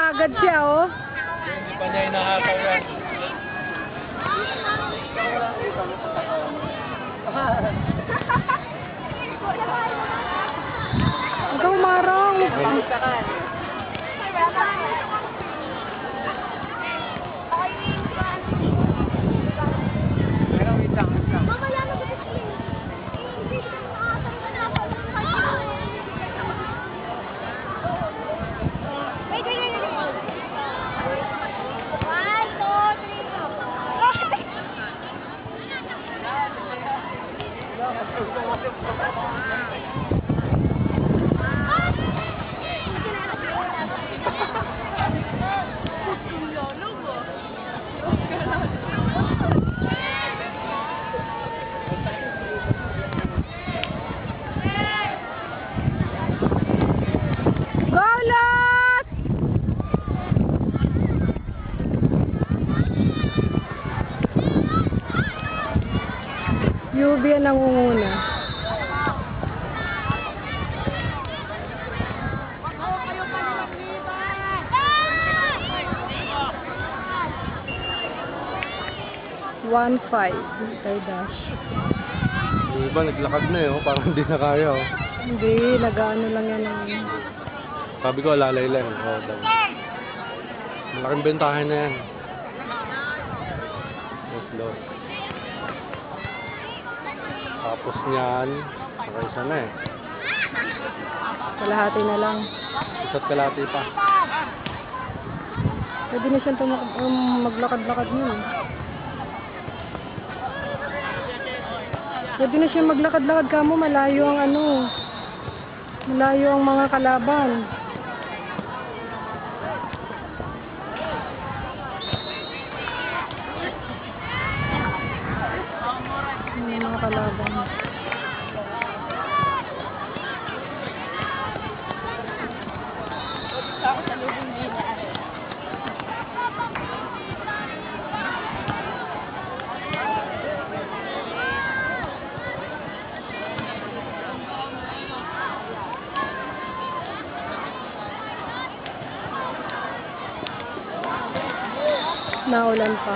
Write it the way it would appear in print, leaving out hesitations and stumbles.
kaagad siya, oh. Hindi pa niya inahakaw yan. Huwag kang marang. UV ang nangunguna. One five kay Dash. Yung iba naglakad na eh, oh. Parang hindi na kaya. Oh. Hindi, nag-ano lang yan. Sabi ko, alalay lang. Oh, malaking bentahin na yan. Slow. Tapos niyan, nakaisa na eh. Kalahati na lang. Isa't kalahati pa. Pwede na siyang maglakad-lakad nun. Pwede na siyang maglakad-lakad ka mo, malayo ang ano. Malayo ang mga kalaban. Mga kalaban. Naulan pa.